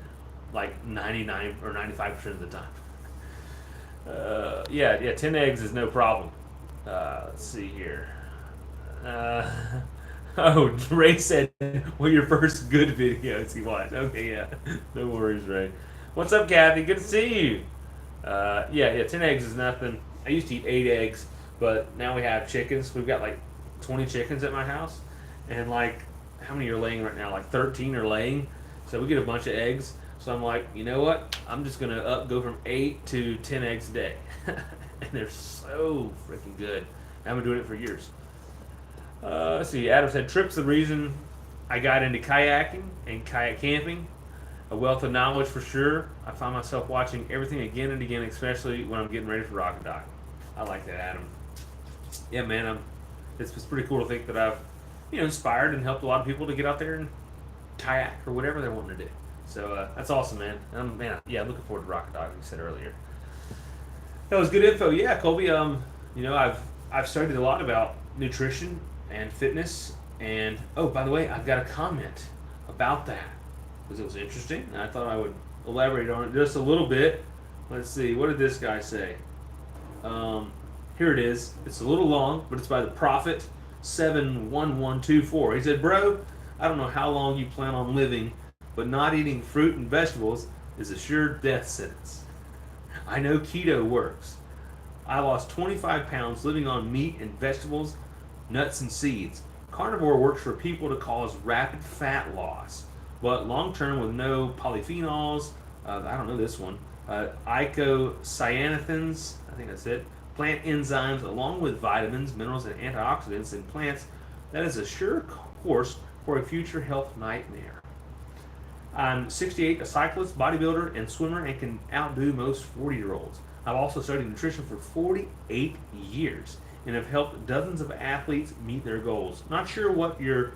like 99 or 95% of the time. Yeah, 10 eggs is no problem. Let's see here. Uh, oh, Ray said, "What your first good videos he watched?" Okay, yeah, no worries, Ray. What's up, Kathy? Good to see you. Yeah, 10 eggs is nothing. I used to eat 8 eggs, but now we have chickens. We've got like 20 chickens at my house, and like, how many are laying right now? Like 13 are laying, so we get a bunch of eggs. So I'm like, you know what? I'm just gonna go from 8 to 10 eggs a day, and they're so freaking good. I've been doing it for years. Let's see. Adam said, "Trip's the reason I got into kayaking and kayak camping. A wealth of knowledge for sure. I find myself watching everything again and again, especially when I'm getting ready for rocket dock." I like that, Adam. Yeah, man. It's pretty cool to think that I've inspired and helped a lot of people to get out there and kayak or whatever they're wanting to do. So that's awesome, man. Man, yeah, I'm looking forward to rocket dock, like you said earlier. That was good info. Yeah, Colby. I've studied a lot about nutrition and fitness. And oh, by the way, I've got a comment about that because it was interesting, and I thought I would elaborate on it just a little bit. Let's see, what did this guy say? Here it is. It's a little long, but it's by the Prophet 71124. He said, "Bro, I don't know how long you plan on living, but not eating fruit and vegetables is a sure death sentence. I know keto works. I lost 25 pounds living on meat and vegetables, nuts and seeds. Carnivore works for people to cause rapid fat loss, but long term with no polyphenols, I don't know this one, icosanothins, I think that's it, plant enzymes, along with vitamins, minerals, and antioxidants in plants, that is a sure course for a future health nightmare. I'm 68, a cyclist, bodybuilder, and swimmer, and can outdo most 40-year-olds. I've also studied nutrition for 48 years and have helped dozens of athletes meet their goals. Not sure what you're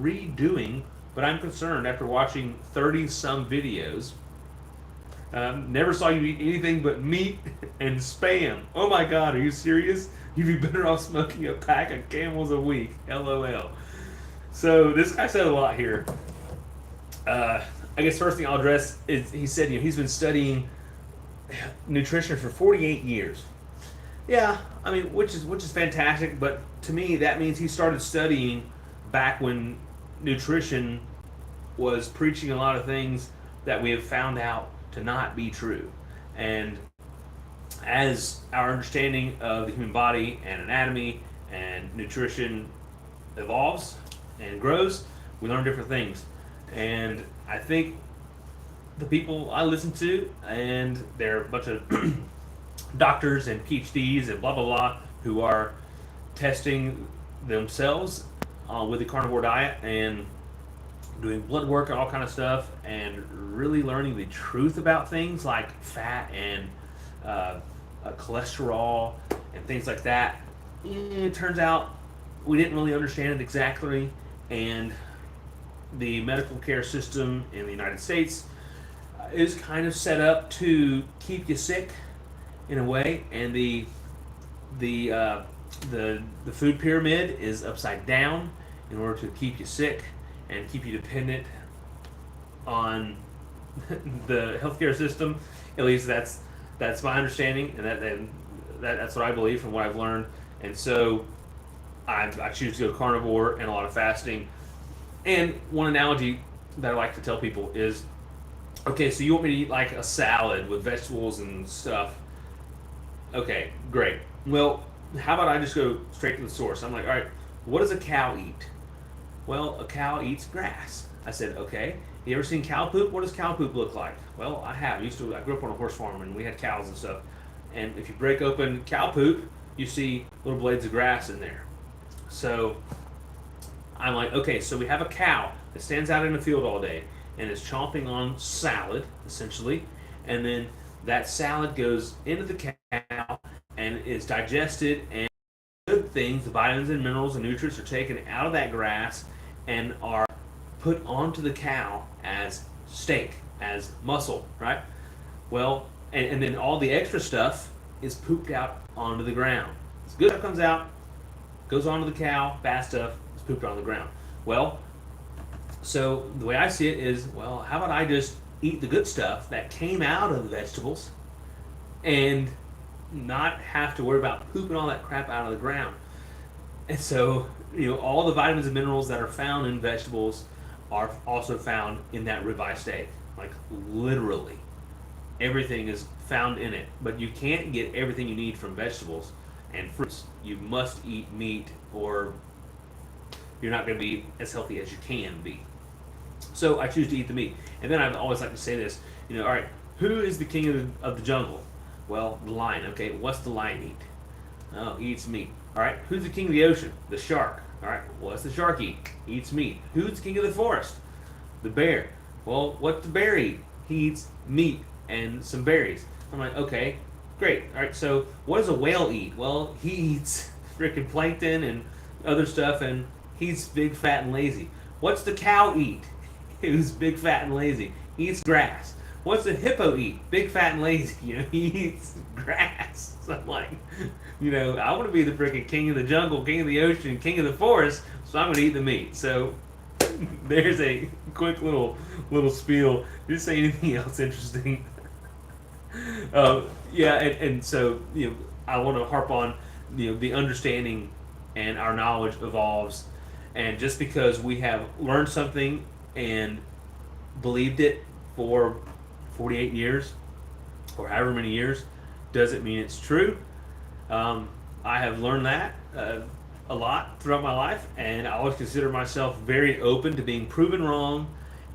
redoing, but I'm concerned after watching 30-some videos. Never saw you eat anything but meat and Spam. Oh my God, are you serious? You'd be better off smoking a pack of Camels a week. LOL." So this guy said a lot here. I guess first thing I'll address is he said he's been studying nutrition for 48 years. Yeah, I mean, which is fantastic, but to me that means he started studying back when nutrition was preaching a lot of things that we have found out to not be true. And as our understanding of the human body and anatomy and nutrition evolves and grows, we learn different things. And I think the people I listen to, and they're a bunch of doctors and PhDs and blah blah blah, who are testing themselves with the carnivore diet and doing blood work and all kind of stuff, and really learning the truth about things like fat and uh, cholesterol and things like that. It turns out we didn't really understand it exactly, and the medical care system in the United States is kind of set up to keep you sick in a way, and the uh, the food pyramid is upside down in order to keep you sick and keep you dependent on the healthcare system. At least that's my understanding, that's what I believe from what I've learned. And so I choose to go carnivore and a lot of fasting. And one analogy that I like to tell people is, okay, so you want me to eat like a salad with vegetables and stuff? Okay, great. Well, how about I just go straight to the source? I'm like, all right, what does a cow eat? Well, a cow eats grass. I said, okay. You ever seen cow poop? What does cow poop look like? Well, I have. I grew up on a horse farm and we had cows and stuff. And if you break open cow poop, you see little blades of grass in there. So I'm like, okay, so we have a cow that stands out in the field all day and is chomping on salad, essentially, and then that salad goes into the cow and is digested, and good things, the vitamins and minerals and nutrients are taken out of that grass and are put onto the cow as steak, as muscle, right? Well, and then all the extra stuff is pooped out onto the ground. This good stuff comes out, goes onto the cow, bad stuff is pooped on the ground. Well, so the way I see it is, well, how about I just eat the good stuff that came out of the vegetables and not have to worry about pooping all that crap out of the ground. And so, all the vitamins and minerals that are found in vegetables are also found in that ribeye steak. Like literally, everything is found in it. But you can't get everything you need from vegetables and fruits. You must eat meat, or you're not going to be as healthy as you can be. So I choose to eat the meat. And then I always like to say this, all right, who is the king of the jungle? Well, the lion. Okay, what's the lion eat? Oh, he eats meat. All right, who's the king of the ocean? The shark. All right, what's the shark eat? He eats meat. Who's the king of the forest? The bear. Well, what's the bear eat? He eats meat and some berries. I'm like, okay, great. All right, so what does a whale eat? Well, he eats freaking plankton and other stuff, and he's big, fat, and lazy. What's the cow eat? Who's big, fat, and lazy? He eats grass. What's the hippo eat? Big, fat, and lazy. He eats grass. So I'm like, I want to be the freaking king of the jungle, king of the ocean, king of the forest, so I'm going to eat the meat. So there's a quick little spiel. Did you say anything else interesting? Yeah, and so, I want to harp on, the understanding and our knowledge evolves. And just because we have learned something and believed it for 48 years or however many years doesn't mean it's true. I have learned that a lot throughout my life, and I always consider myself very open to being proven wrong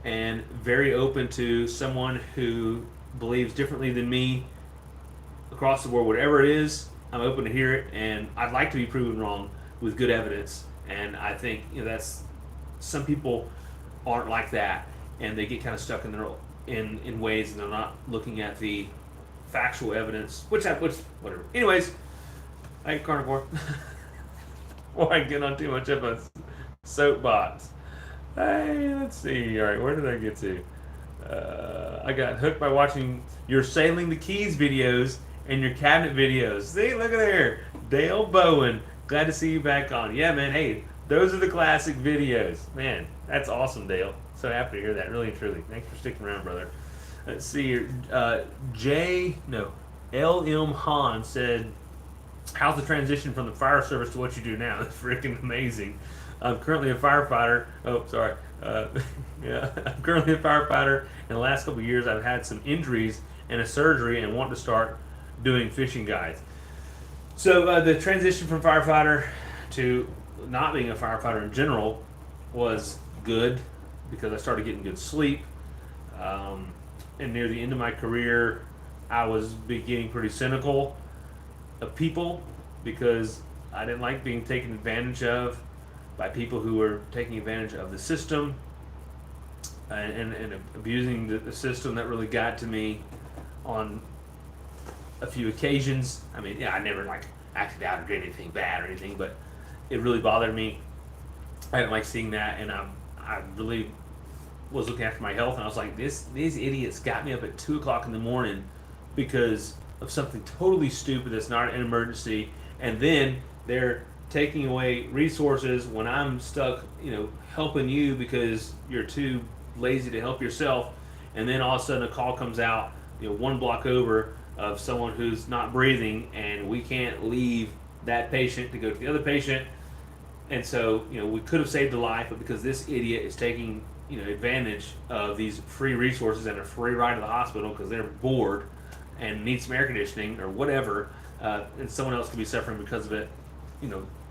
and very open to someone who believes differently than me across the board. Whatever it is, I'm open to hear it, and I'd like to be proven wrong with good evidence. And I think that's some people aren't like that, and they get kind of stuck in ways, and they're not looking at the factual evidence, which whatever. Anyways, I eat carnivore. Before I get on too much of a soapbox. Hey, let's see. All right, where did I get to? I got hooked by watching your Sailing the Keys videos and your cabinet videos. See, look at there. Dale Bowen. Glad to see you back on. Yeah, man. Hey, those are the classic videos. Man, that's awesome, Dale. So happy to hear that. Really and truly. Thanks for sticking around, brother. Let's see here. LM Han said, how's the transition from the fire service to what you do now? It's freaking amazing. I'm currently a firefighter. Oh, sorry. Yeah, I'm currently a firefighter. In the last couple of years, I've had some injuries and a surgery, and want to start doing fishing guides. So the transition from firefighter to not being a firefighter in general was good because I started getting good sleep. And near the end of my career, I was beginning pretty cynical of people because I didn't like being taken advantage of by people who were taking advantage of the system. and abusing the system. That really got to me on a few occasions. I mean, yeah, I never like acted out or did anything bad or anything, but it really bothered me. I didn't like seeing that, and I really was looking after my health, and I was like, these idiots got me up at 2 o'clock in the morning because of something totally stupid that's not an emergency, and then they're taking away resources when I'm stuck, helping you because you're too lazy to help yourself, and then all of a sudden a call comes out, 1 block over of someone who's not breathing, and we can't leave that patient to go to the other patient, and so we could have saved a life, but because this idiot is taking advantage of these free resources and a free ride to the hospital because they're bored and need some air conditioning or whatever, and someone else could be suffering because of it,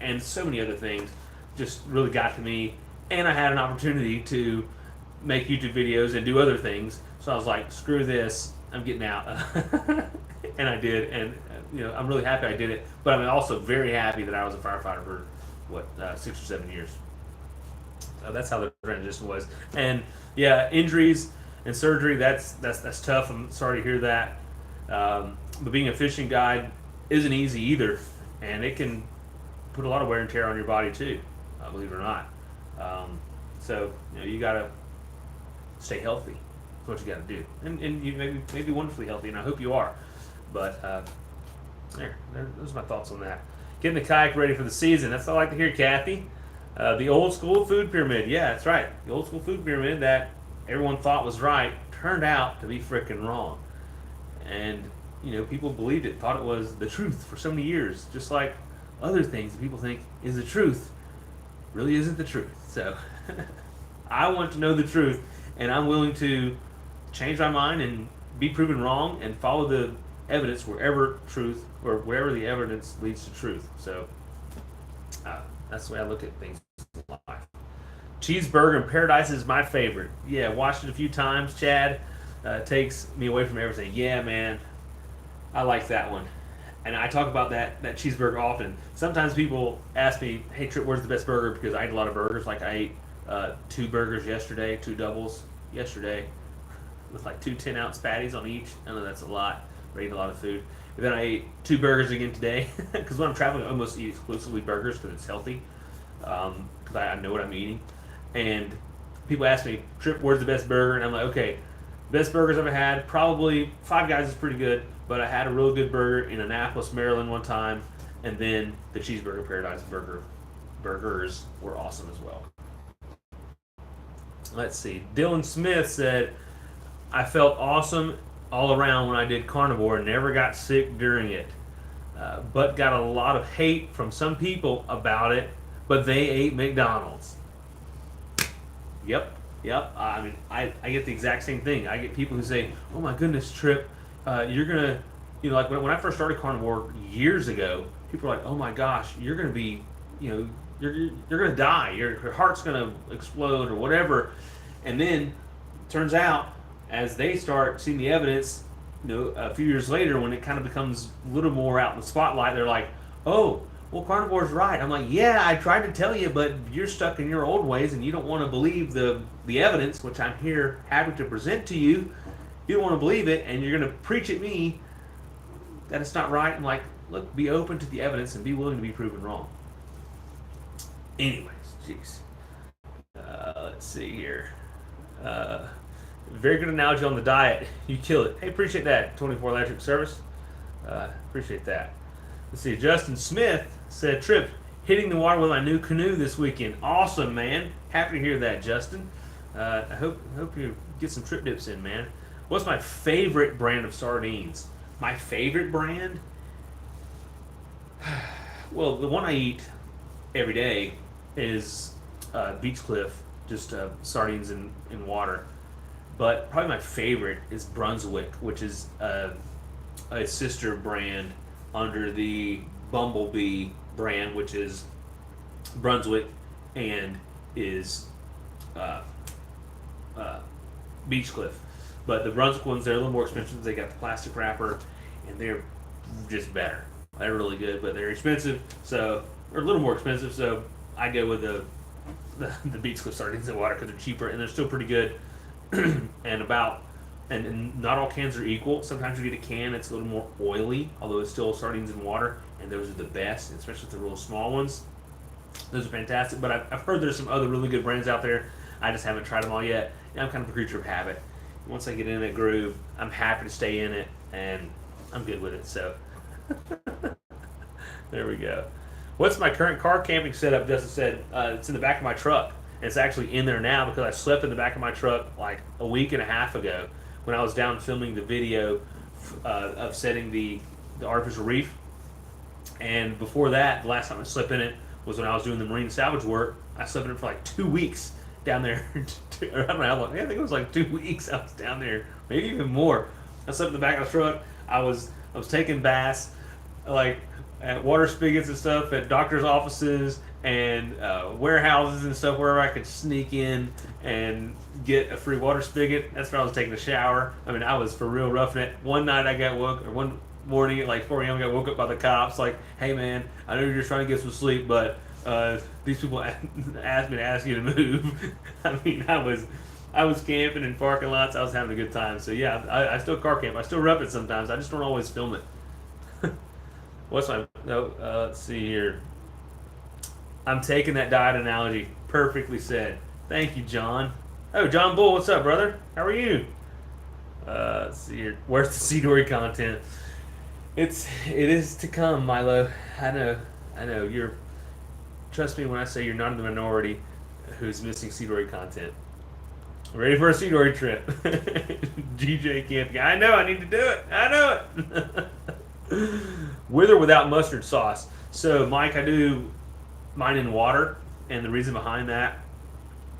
and so many other things, just really got to me. And I had an opportunity to make YouTube videos and do other things, so I was like, screw this, I'm getting out. And I did, and I'm really happy I did it, but I'm also very happy that I was a firefighter for 6 or 7 years. So that's how the transition was. And yeah, injuries and surgery, that's tough. I'm sorry to hear that. But being a fishing guide isn't easy either, and it can put a lot of wear and tear on your body too, believe it or not. So you gotta stay healthy. That's what you gotta do, and you may be wonderfully healthy, and I hope you are. But those are my thoughts on that. Getting the kayak ready for the season. That's all I like to hear, Kathy. The old school food pyramid. Yeah, that's right. The old school food pyramid that everyone thought was right turned out to be frickin' wrong. And, people believed it, thought it was the truth for so many years. Just like other things that people think is the truth really isn't the truth. So, I want to know the truth, and I'm willing to change my mind and be proven wrong and follow the evidence wherever the evidence leads to truth. So, that's the way I look at things in life. Cheeseburger in Paradise is my favorite. Yeah, watched it a few times. Chad takes me away from everything. Yeah, man, I like that one. And I talk about that cheeseburger often. Sometimes people ask me, hey, Trip, where's the best burger? Because I eat a lot of burgers. Like I ate 2 burgers yesterday, 2 doubles yesterday, with like 2 10-ounce patties on each. I know that's a lot. I eat a lot of food. And then I ate 2 burgers again today, because when I'm traveling, I almost eat exclusively burgers because it's healthy, because I know what I'm eating. And people ask me, Trip, where's the best burger? And I'm like, okay, best burgers I've ever had, probably Five Guys is pretty good, but I had a real good burger in Annapolis, Maryland one time, and then the Cheeseburger Paradise burgers were awesome as well. Let's see. Dylan Smith said, I felt awesome all around when I did carnivore and never got sick during it, but got a lot of hate from some people about it, but they ate McDonald's. Yep. I mean, I get the exact same thing. I get people who say, oh my goodness, Trip, you're going to, like when I first started carnivore years ago, people were like, oh my gosh, you're going to be, you're going to die. Your heart's going to explode or whatever. And then turns out, as they start seeing the evidence, a few years later, when it kind of becomes a little more out in the spotlight, they're like, oh, well, carnivore's right. I'm like, yeah, I tried to tell you, but you're stuck in your old ways, and you don't want to believe the evidence, which I'm here happy to present to you. You don't want to believe it, and you're going to preach at me that it's not right. I'm like, look, be open to the evidence and be willing to be proven wrong. Anyways, jeez. Let's see here. Very good analogy on the diet. You kill it. Hey, appreciate that. 24 Electric Service. Appreciate that. Let's see. Justin Smith said, Trip, hitting the water with my new canoe this weekend. Awesome, man. Happy to hear that, Justin. I hope you get some trip dips in, man. What's my favorite brand of sardines? My favorite brand? Well, the one I eat every day is Beach Cliff, just sardines in water. But probably my favorite is Brunswick, which is a sister brand under the Bumblebee brand, which is Brunswick and is Beach Cliff. But the Brunswick ones, they're a little more expensive. They got the plastic wrapper, and they're just better. They're really good, but they're expensive, or a little more expensive. So I go with the Beach Cliff sardines in water because they're cheaper and they're still pretty good. and not all cans are equal. Sometimes you get a can that's a little more oily, although it's still sardines in water, and those are the best, especially the real small ones. Those are fantastic. But I've heard there's some other really good brands out there. I just haven't tried them all yet. And I'm kind of a creature of habit. Once I get in that groove, I'm happy to stay in it, and I'm good with it. So there we go. What's my current car camping setup? Justin said it's in the back of my truck. It's actually in there now because I slept in the back of my truck like a week and a half ago when I was down filming the video of setting the artificial reef. And before that, the last time I slept in it was when I was doing the marine salvage work. I slept in it for like 2 weeks down there. I don't know how long. I think it was like 2 weeks I was down there, maybe even more. I slept in the back of the truck. I was taking baths, like at water spigots and stuff, at doctors' offices and warehouses and stuff, wherever I could sneak in and get a free water spigot. That's where I was taking a shower. I mean, I was for real roughing it. One night I got woke, or one morning at like 4 a.m. I got woke up by the cops. Like, hey man, I know you're just trying to get some sleep, but these people asked me to ask you to move. I mean, I was camping in parking lots. I was having a good time. So yeah, I still car camp. I still rough it sometimes. I just don't always film it. What's my no? Let's see here. I'm taking that diet analogy. Perfectly said. Thank you, John. Oh, John Bull, what's up, brother? How are you? Let's see here. Where's the Seadory content? It is to come, Milo. I know. You're. Trust me when I say you're not in the minority who's missing Seadory content. Ready for a Seadory trip? GJ camping. I know. I need to do it. I know it. With or without mustard sauce. So, Mike, I do mine in water, and the reason behind that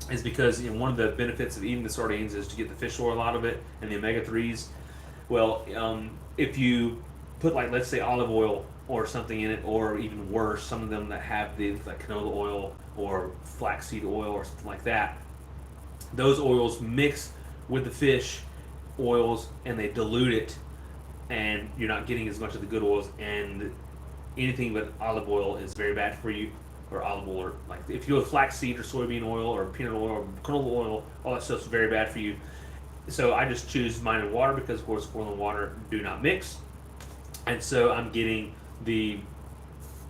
is because one of the benefits of eating the sardines is to get the fish oil out of it and the omega-3s. Well, if you put, like, let's say olive oil or something in it, or even worse, some of them that have the like canola oil or flaxseed oil or something like that, those oils mix with the fish oils and they dilute it, and you're not getting as much of the good oils, and anything but olive oil is very bad for you, or olive oil, or like if you go with flaxseed or soybean oil or peanut oil or canola oil, all that stuff's very bad for you. So I just choose mine in water because, of course, oil and water do not mix, and so I'm getting the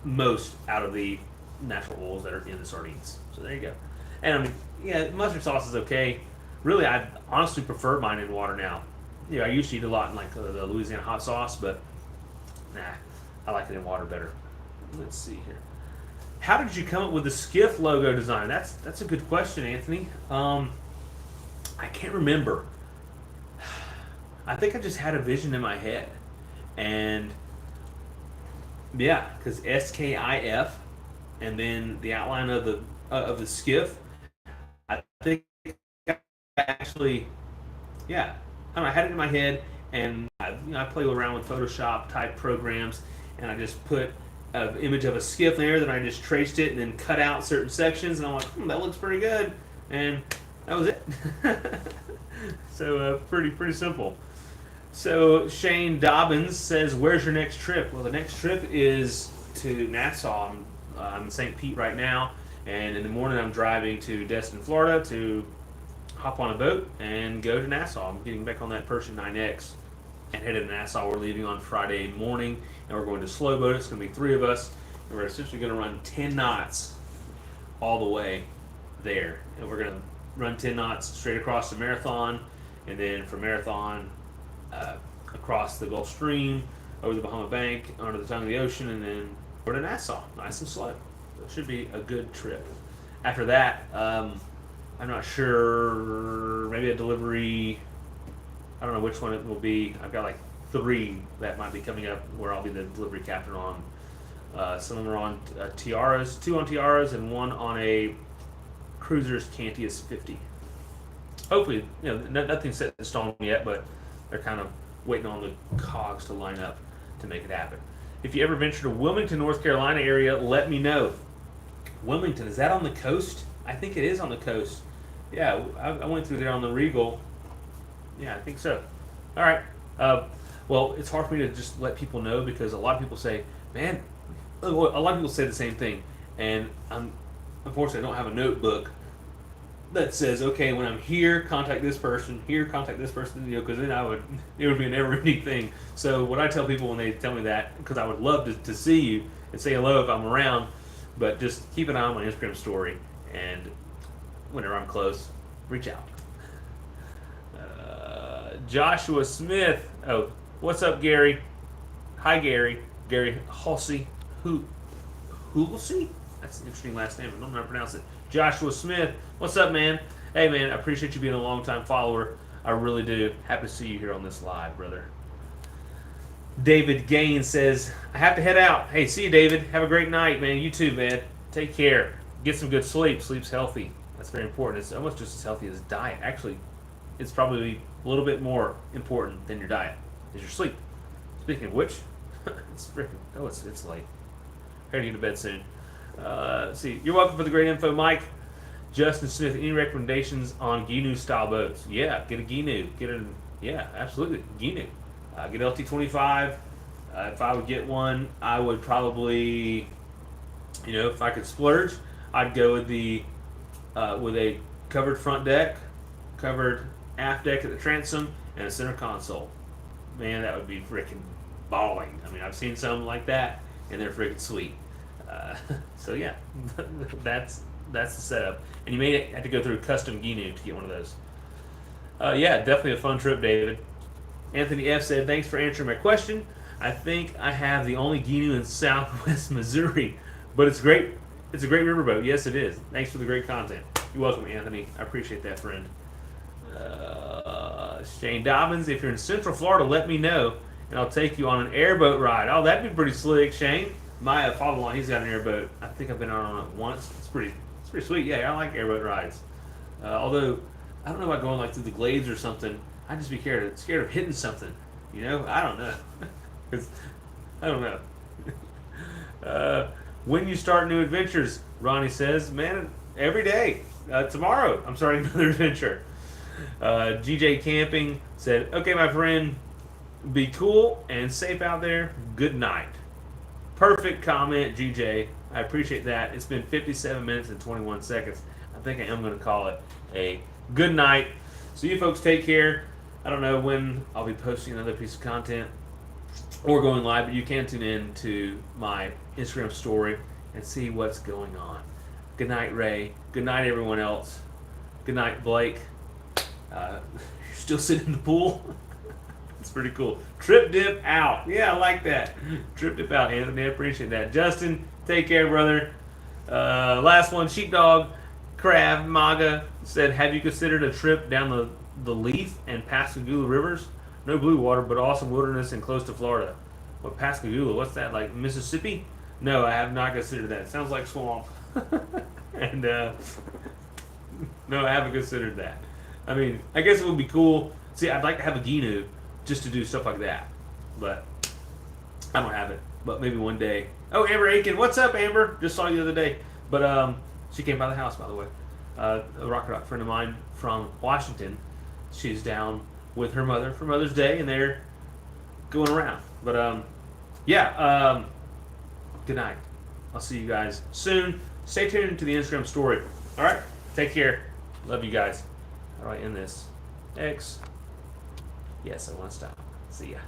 most out of the natural oils that are in the sardines. So there you go. And I mean, yeah, mustard sauce is okay. Really, I honestly prefer mine in water now. I used to eat a lot in like the Louisiana hot sauce, but nah, I like it in water better. Let's see here. How did you come up with the Skiff logo design? That's a good question, Anthony. I can't remember. I think I just had a vision in my head, and yeah, because SKIF, and then the outline of the skiff. I think I actually, yeah, I don't know, I had it in my head, and I play around with Photoshop type programs, and I just put an image of a skiff there. Then I just traced it and then cut out certain sections, and I'm like, that looks pretty good, and that was it. So pretty simple. So Shane Dobbins says, "Where's your next trip?" Well, the next trip is to Nassau. I'm in St. Pete right now, and in the morning I'm driving to Destin, Florida, to hop on a boat and go to Nassau. I'm getting back on that Pershing 9X and headed to Nassau. We're leaving on Friday morning, and we're going to slow boat. It's going to be 3 of us, and we're essentially going to run 10 knots all the way there, and we're going to run 10 knots straight across the Marathon, and then from Marathon across the Gulf Stream, over the Bahama Bank, under the tongue of the ocean, and then over to Nassau, nice and slow. So it should be a good trip. After that, I'm not sure, maybe a delivery, I don't know which one it will be. I've got like 3 that might be coming up where I'll be the delivery captain on. Some of them are on Tiaras, 2 on Tiaras, and 1 on a Cruiser's Cantius 50. Hopefully, nothing's set in stone yet, but they're kind of waiting on the cogs to line up to make it happen. If you ever venture to Wilmington, North Carolina area, let me know. Wilmington, is that on the coast? I think it is on the coast. Yeah, I went through there on the Regal. Yeah, I think so. All right. Well, it's hard for me to just let people know because a lot of people say, man, a lot of people say the same thing. And unfortunately, I don't have a notebook that says, okay, when I'm here, contact this person. Here, contact this person. Because then it would be a never-ending thing. So what I tell people when they tell me that, because I would love to see you and say hello if I'm around, but just keep an eye on my Instagram story, and whenever I'm close, reach out. Joshua Smith. Oh, what's up, Gary? Hi, Gary. Gary Halsey. Hulsey? That's an interesting last name. I don't know how to pronounce it. Joshua Smith. What's up, man? Hey, man, I appreciate you being a long-time follower. I really do. Happy to see you here on this live, brother. David Gaines says, I have to head out. Hey, see you, David. Have a great night, man. You too, man. Take care. Get some good sleep. Sleep's healthy. That's very important. It's almost just as healthy as diet. Actually, it's probably a little bit more important than your diet is your sleep. Speaking of which, it's late. Gotta get to bed soon. Let's see. You're welcome for the great info, Mike. Justin Smith, any recommendations on Ginu style boats? Yeah, get a Ginu. Yeah, absolutely. Ginu. Get LT25. If I would get one, I would probably, if I could splurge, I'd go with with a covered front deck, covered aft deck at the transom, and a center console. Man, that would be freaking balling. I mean, I've seen some like that, and they're freaking sweet. So yeah, that's the setup. And you may have to go through custom Ginu to get one of those. Yeah, definitely a fun trip, David. Anthony F. said, thanks for answering my question. I think I have the only Ginu in Southwest Missouri, but it's great. It's a great riverboat. Yes, it is. Thanks for the great content. You're welcome, Anthony. I appreciate that, friend. Shane Dobbins, if you're in Central Florida, let me know, and I'll take you on an airboat ride. Oh, that'd be pretty slick, Shane. My father-in-law, he's got an airboat. I think I've been on it once. It's pretty sweet. Yeah, I like airboat rides. Although, I don't know about going like through the glades or something. I'd just be scared of hitting something. I don't know. I don't know. When you start new adventures, Ronnie says, man, every day. Tomorrow, I'm starting another adventure. GJ Camping said, okay, my friend, be cool and safe out there. Good night. Perfect comment, GJ. I appreciate that. It's been 57 minutes and 21 seconds. I think I am going to call it a good night. So you folks take care. I don't know when I'll be posting another piece of content or going live, but you can tune in to my Instagram story and see what's going on. Good night, Ray. Good night, everyone else. Good night, Blake. You're still sitting in the pool? It's pretty cool. Trip dip out. Yeah, I like that. Trip dip out, Anthony. I appreciate that. Justin, take care, brother. Last one, Sheepdog Crab Maga said, have you considered a trip down the Leaf and Pascagoula rivers? No blue water, but awesome wilderness and close to Florida. What Pascagoula? What's that, like Mississippi? No, I have not considered that. It sounds like swamp. And no, I haven't considered that. I mean, I guess it would be cool. See, I'd like to have a Ginu just to do stuff like that, but I don't have it. But maybe one day. Oh, Amber Aiken, what's up, Amber? Just saw you the other day. But she came by the house, by the way. A Rock Rock friend of mine from Washington. She's down with her mother for Mother's Day, and they're going around. But yeah. Good night. I'll see you guys soon. Stay tuned to the Instagram story. All right. Take care. Love you guys. How do I end this? X. Yes, I want to stop. See ya.